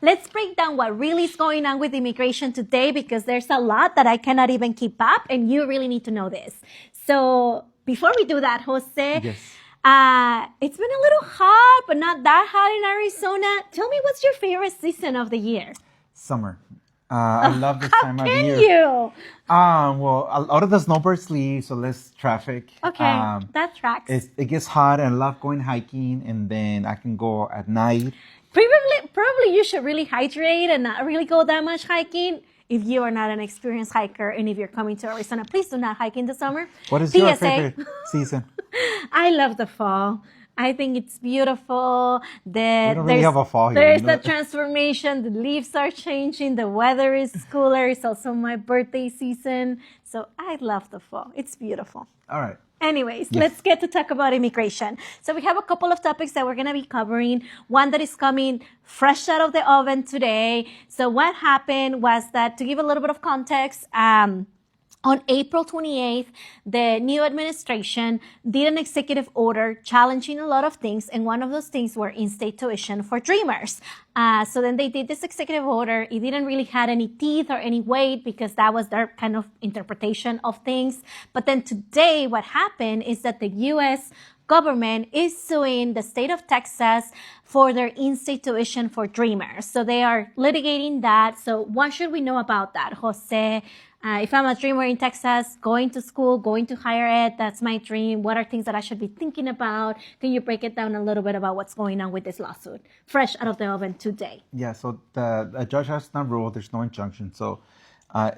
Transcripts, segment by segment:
Let's break down what really is going on with immigration today, because there's a lot that I cannot even keep up, and you really need to know this. So before we do that, Jose, Yes. It's been a little hot, but not that hot in Arizona. Tell me, what's your favorite season of the year? Summer. I love this time of Can year. you? Well, a lot of the snowbirds leave, so less traffic. Okay, that tracks. It gets hot, and I love going hiking, and then I can go at night. Probably you should really hydrate and not really go that much hiking. If you are not an experienced hiker, and if you're coming to Arizona, please do not hike in the summer. What is your favorite season? I love the fall. I think it's beautiful. We don't really have a fall here. There's a transformation. The leaves are changing. The weather is cooler. It's also my birthday season. So I love the fall. It's beautiful. All right. Anyways, let's get to talk about immigration. So we have a couple of topics that we're going to be covering. One that is coming fresh out of the oven today. So what happened was that, to give a little bit of context, on April 28th, the new administration did an executive order challenging a lot of things, and one of those things were in-state tuition for Dreamers. So then they did this executive order. It didn't really have any teeth or any weight, because that was their kind of interpretation of things. But then today, what happened is that the U.S. government is suing the state of Texas for their in-state tuition for Dreamers. So they are litigating that. So what should we know about that, Jose? If I'm a dreamer in Texas, going to school, going to higher ed, that's my dream. What are things that I should be thinking about? Can you break it down a little bit about what's going on with this lawsuit, fresh out of the oven today? Yeah, so the judge has not ruled. There's no injunction. So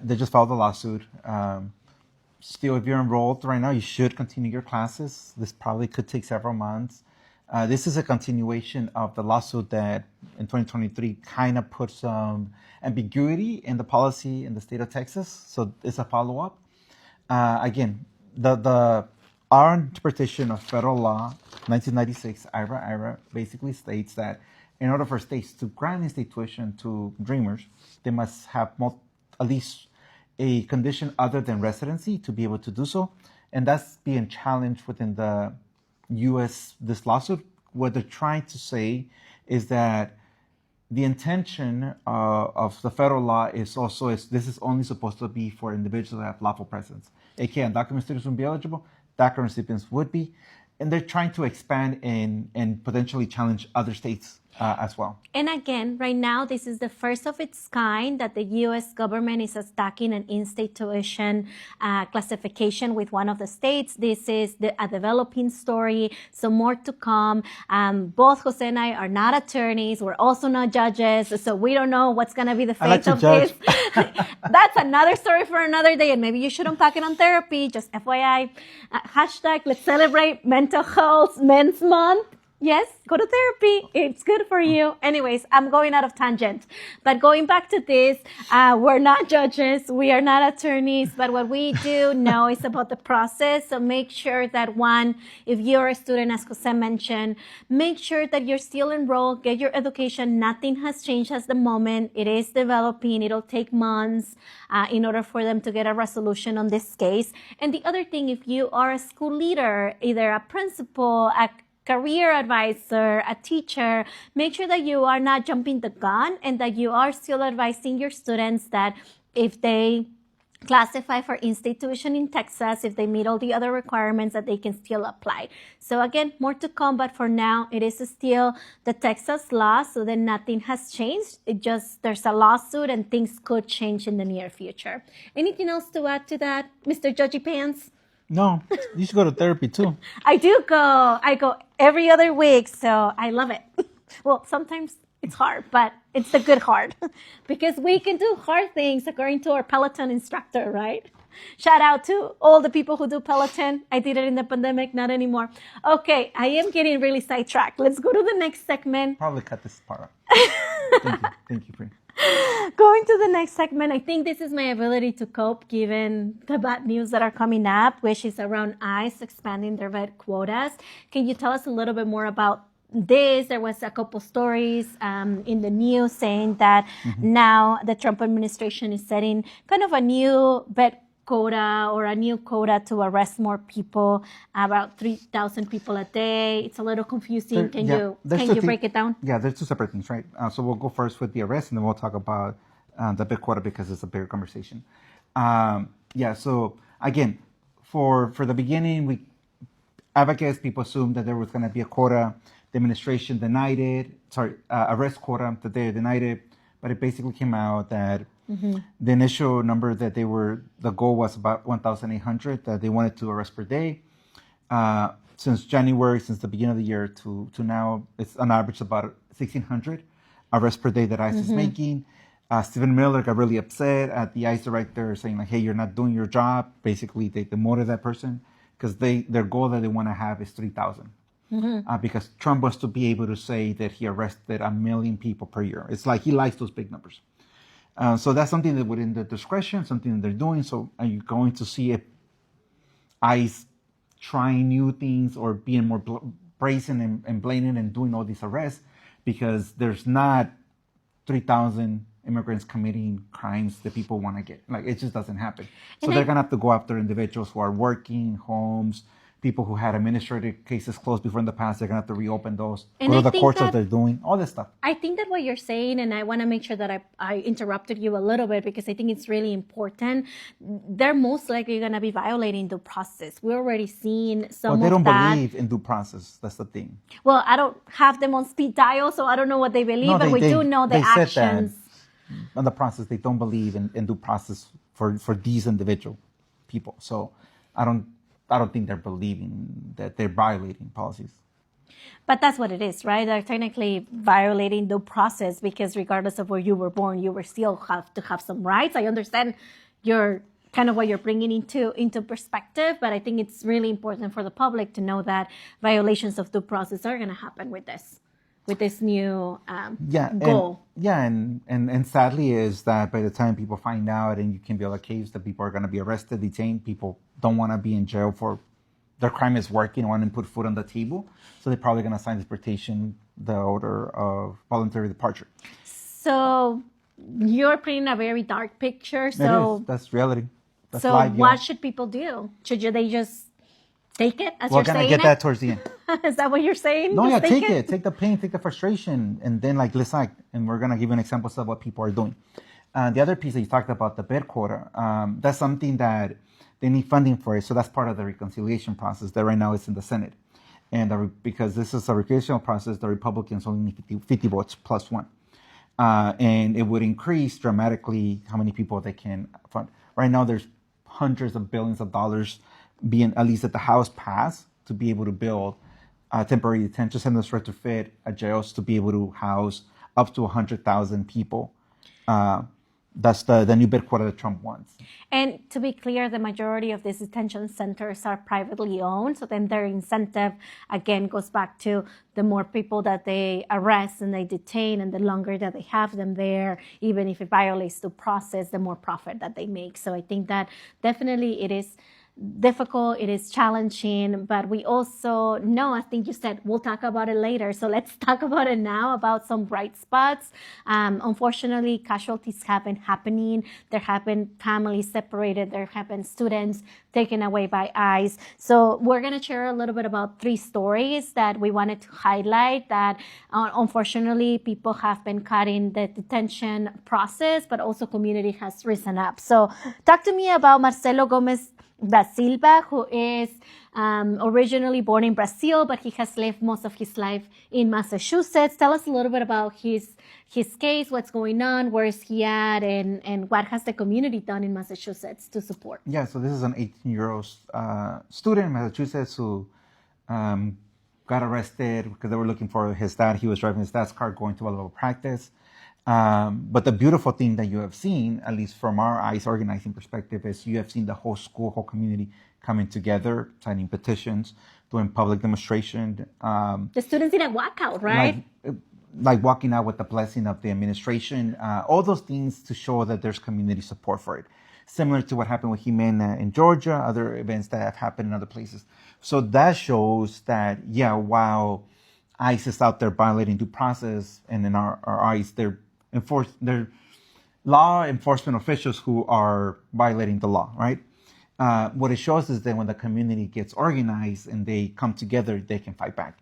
they just filed the lawsuit. Still, if you're enrolled right now, you should continue your classes. This probably could take several months. This is a continuation of the lawsuit that in 2023 kind of put some ambiguity in the policy in the state of Texas. So it's a follow-up. Again, our interpretation of federal law, 1996, IRA, basically states that in order for states to grant in-state tuition to Dreamers, they must have at least a condition other than residency to be able to do so. And that's being challenged within the U.S., this lawsuit. What they're trying to say is that the intention of the federal law is this is only supposed to be for individuals that have lawful presence. AKA undocumented students would be eligible, DACA recipients would be. And they're trying to expand and potentially challenge other states as well. And again, right now, this is the first of its kind that the U.S. government is attacking an in-state tuition classification with one of the states. This is a developing story, so more to come. Both Jose and I are not attorneys. We're also not judges, so we don't know what's going to be the fate of this. That's another story for another day, and maybe you should unpack it on therapy, just FYI. Hashtag, let's celebrate Mental Health Men's Month. Yes, go to therapy. It's good for you. Anyways, I'm going out of tangent. But going back to this, we're not judges. We are not attorneys. But what we do know is about the process. So make sure that if you're a student, as Jose mentioned, make sure that you're still enrolled, get your education. Nothing has changed at the moment. It is developing. It'll take months in order for them to get a resolution on this case. And the other thing, if you are a school leader, either a principal, a career advisor, a teacher, make sure that you are not jumping the gun and that you are still advising your students that if they classify for in-state tuition in Texas, if they meet all the other requirements, that they can still apply. So again, more to come, but for now, it is still the Texas law, so then nothing has changed. There's a lawsuit and things could change in the near future. Anything else to add to that, Mr. Judgy Pants? No, you should go to therapy too. I do go. I go every other week, so I love it. Well, sometimes it's hard, but it's the good hard because we can do hard things according to our Peloton instructor, right? Shout out to all the people who do Peloton. I did it in the pandemic, not anymore. Okay, I am getting really sidetracked. Let's go to the next segment. Probably cut this part out. Thank you, Pri. Going to the next segment, I think this is my ability to cope given the bad news that are coming up, which is around ICE expanding their vet quotas. Can you tell us a little bit more about this? There was a couple stories in the news saying that now the Trump administration is setting kind of a new vet quota or a new quota to arrest more people, about 3,000 people a day. It's a little confusing. Can you break it down? Yeah, there's two separate things, right? So we'll go first with the arrest, and then we'll talk about the big quota because it's a bigger conversation. Yeah, so again, for the beginning, we advocates, people assumed that there was going to be a quota. The administration denied it. Arrest quota, that they denied it. But it basically came out that the initial number that the goal was about 1,800 that they wanted to arrest per day. Since the beginning of the year to now, it's on average about 1,600 arrests per day that ICE is making. Stephen Miller got really upset at the ICE director saying like, hey, you're not doing your job. Basically, they demoted that person because their goal that they want to have is 3,000. Because Trump wants to be able to say that he arrested 1 million people per year. It's like he likes those big numbers. So that's something that within the discretion, something that they're doing. So are you going to see if ICE trying new things or being more brazen and blatant and doing all these arrests? Because there's not 3,000 immigrants committing crimes that people want to get. Like, it just doesn't happen. So they're going to have to go after individuals who are working, homes, people who had administrative cases closed before in the past. They're going to have to reopen those, go to the courts as they're doing, all this stuff. I think that what you're saying, and I want to make sure that I interrupted you a little bit because I think it's really important. They're most likely going to be violating due process. We're already seeing some of that. Well, they don't believe in due process. That's the thing. Well, I don't have them on speed dial, so I don't know what they believe, but we do know the actions. Said that on the process, they don't believe in due process for these individual people. So I don't think they're believing that they're violating policies. But that's what it is, right? They're technically violating the process because regardless of where you were born, you will still have to have some rights. I understand your kind of what you're bringing into perspective, but I think it's really important for the public to know that violations of due process are going to happen with this new goal. And sadly is that by the time people find out and you can build a case that people are going to be arrested, detained, people don't want to be in jail for their crime is working, want to put food on the table. So they're probably going to sign the order of voluntary departure. So you're painting a very dark picture. So that's reality. That's so life, what should people do? Should they just take it as you're saying? We're going to get that towards the end. Is that what you're saying? No, just take it. Take the pain, take the frustration, and then let's act. And we're going to give you an example of what people are doing. The other piece that you talked about, the bed quota, that's something that they need funding for it. So that's part of the reconciliation process that right now is in the Senate. And because this is a recreational process, the Republicans only need 50 votes plus one. And it would increase dramatically how many people they can fund. Right now, there's hundreds of billions of dollars being, at least at the House, passed to be able to build temporary detention centers, retrofit jails to be able to house up to 100,000 people. That's the new bed quota that Trump wants. And to be clear, the majority of these detention centers are privately owned. So then their incentive, again, goes back to the more people that they arrest and they detain and the longer that they have them there, even if it violates the process, the more profit that they make. So I think that definitely it is difficult, it is challenging, but we also know, I think you said, we'll talk about it later. So let's talk about it now, about some bright spots. Unfortunately, casualties have been happening. There have been families separated. There have been students taken away by ICE. So we're going to share a little bit about 3 stories that we wanted to highlight that unfortunately people have been caught in the detention process, but also community has risen up. So talk to me about Marcelo Gomez da Silva, who is originally born in Brazil, but he has lived most of his life in Massachusetts. Tell us a little bit about his case, what's going on, where is he at, and what has the community done in Massachusetts to support? Yeah, so this is an 18-year-old student in Massachusetts who got arrested because they were looking for his dad. He was driving his dad's car going to a level practice. But the beautiful thing that you have seen, at least from our ICE organizing perspective, is you have seen the whole school, whole community coming together, signing petitions, doing public demonstration. The students did a walkout, right? Like walking out with the blessing of the administration, all those things to show that there's community support for it. Similar to what happened with Jimena in Georgia, other events that have happened in other places. So that shows that, yeah, while ICE is out there violating due process, and in our ICE, they're law enforcement officials who are violating the law, right? what it shows is that when the community gets organized and they come together, they can fight back.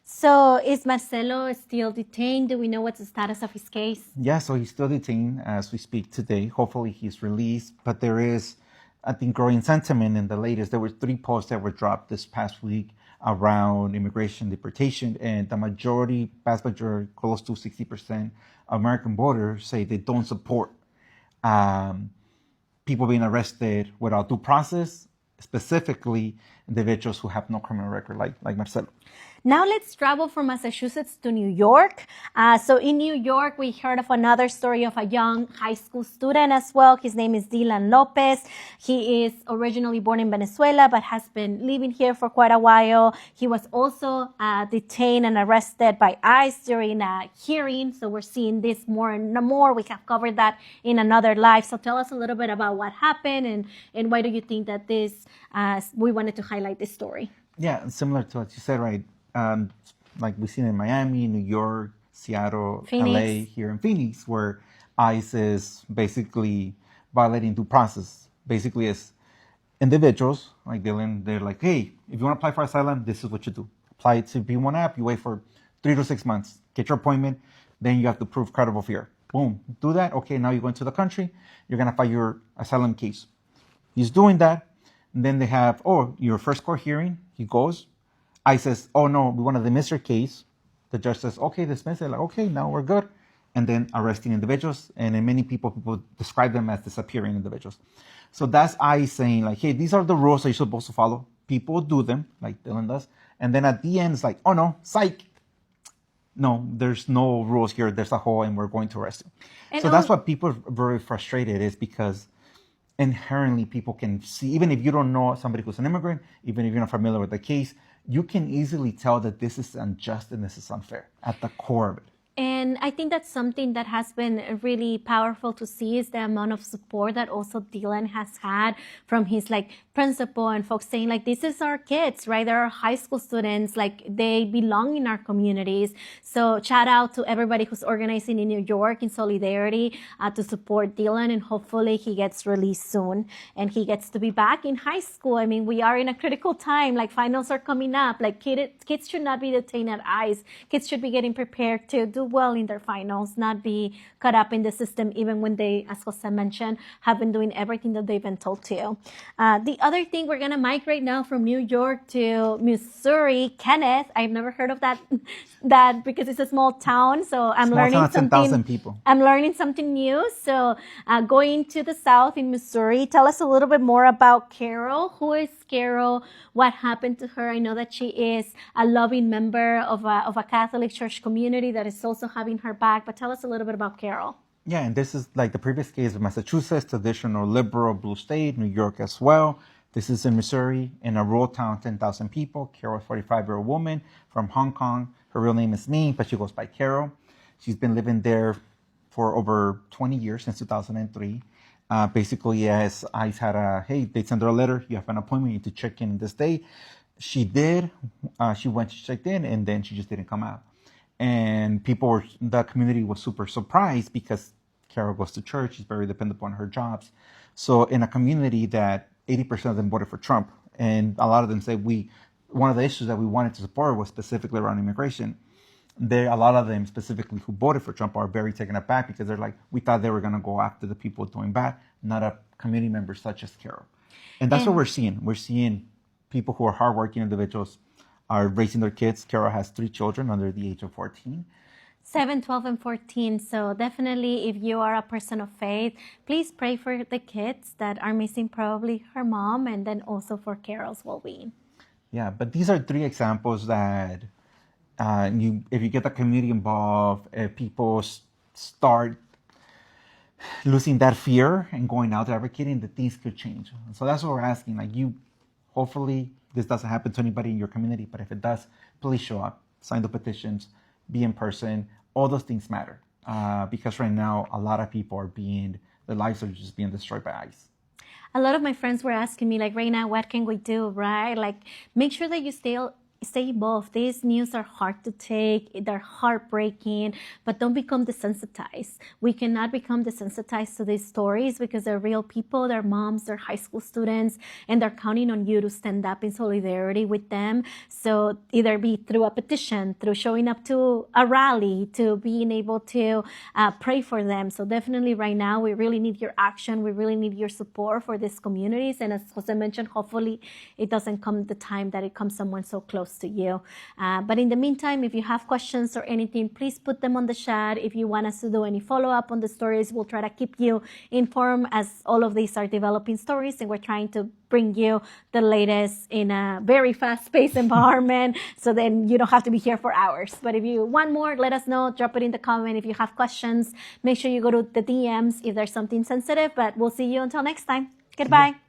So is Marcelo still detained? Do we know what's the status of his case? Yeah, so he's still detained as we speak today. Hopefully he's released, but there is, I think, growing sentiment in the latest. There were 3 posts that were dropped this past week around immigration deportation, and the majority, vast majority, close to 60% of American voters say they don't support people being arrested without due process, specifically individuals who have no criminal record, like Marcelo. Now let's travel from Massachusetts to New York. So in New York, we heard of another story of a young high school student as well. His name is Dylan Lopez. He is originally born in Venezuela, but has been living here for quite a while. He was also detained and arrested by ICE during a hearing. So we're seeing this more and more. We have covered that in another live. So tell us a little bit about what happened and why do you think that we wanted to highlight this story? Yeah, similar to what you said, right? Like we've seen in Miami, New York, Seattle, Phoenix. LA, here in Phoenix, where ICE is basically violating due process. Basically, as individuals like Dylan, they're like, hey, if you want to apply for asylum, this is what you do. Apply it to B1 app, you wait for 3 to 6 months, get your appointment, then you have to prove credible fear. Boom, do that. Okay, now you go into the country, you're going to file your asylum case. He's doing that. And then they have, your first court hearing, he goes. ICE says, oh no, we want to dismiss your case. The judge says, okay, dismiss it. Like, okay, now we're good. And then arresting individuals. And then many people describe them as disappearing individuals. So that's ICE saying like, hey, these are the rules that you're supposed to follow. People do them, like Dylan does. And then at the end, it's like, oh no, psych. No, there's no rules here. There's a hole and we're going to arrest you. And so that's what people are very frustrated is because inherently people can see, even if you don't know somebody who's an immigrant, even if you're not familiar with the case, you can easily tell that this is unjust and this is unfair at the core of it. And I think that's something that has been really powerful to see is the amount of support that also Dylan has had from his principal and folks saying this is our kids, right? They're high school students, they belong in our communities. So shout out to everybody who's organizing in New York in solidarity to support Dylan, and hopefully he gets released soon and he gets to be back in high school. I mean, we are in a critical time, finals are coming up, kids should not be detained at ICE. Kids should be getting prepared to do well in their finals, not be caught up in the system, even when they, as Jose mentioned, have been doing everything that they've been told to. The other thing, we're going to migrate now from New York to Missouri. Kenneth, I've never heard of that because it's a small town, so I'm learning something. 10,000 people. I'm learning something new. So going to the South in Missouri, tell us a little bit more about Carol. Who is Carol? What happened to her? I know that she is a loving member of a Catholic church community that is also having her back, but tell us a little bit about Carol. Yeah, and this is like the previous case of Massachusetts, traditional liberal blue state, New York as well. This is in Missouri, in a rural town, 10,000 people. Carol, 45-year-old woman from Hong Kong. Her real name is Ming, but she goes by Carol. She's been living there for over 20 years, since 2003. Basically, as ICE had they sent her a letter, you have an appointment, you need to check in this day. She did. She went, she checked in, and then she just didn't come out. And the community was super surprised because Carol goes to church, she's very dependent on her jobs. So in a community that 80% of them voted for Trump, and a lot of them say one of the issues that we wanted to support was specifically around immigration. A lot of them specifically who voted for Trump are very taken aback because they're like, we thought they were going to go after the people doing bad, not a community member such as Carol. And that's what we're seeing. We're seeing people who are hardworking individuals are raising their kids. Carol has 3 children under the age of 14. 7, 12, and 14. So definitely, if you are a person of faith, please pray for the kids that are missing probably her mom, and then also for Carol's well-being. Yeah, but these are 3 examples that if you get the community involved, if people start losing that fear and going out there advocating, that things could change. So that's what we're asking. Hopefully this doesn't happen to anybody in your community, but if it does, please show up, sign the petitions, be in person. All those things matter because right now a lot of people their lives are just being destroyed by ICE. A lot of my friends were asking me, Reina, what can we do, right? Make sure that you stay stay involved. These news are hard to take, they're heartbreaking, but don't become desensitized. We cannot become desensitized to these stories because they're real people, they're moms, they're high school students, and they're counting on you to stand up in solidarity with them. So either be through a petition, through showing up to a rally, to being able to pray for them. So definitely right now, we really need your action. We really need your support for these communities. And as Jose mentioned, hopefully it doesn't come the time that it comes someone so close to you. But in the meantime, if you have questions or anything, please put them on the chat. If you want us to do any follow-up on the stories, we'll try to keep you informed as all of these are developing stories, and we're trying to bring you the latest in a very fast-paced environment, so then you don't have to be here for hours. But if you want more, let us know. Drop it in the comment. If you have questions, make sure you go to the DMs if there's something sensitive. But we'll see you until next time. Goodbye.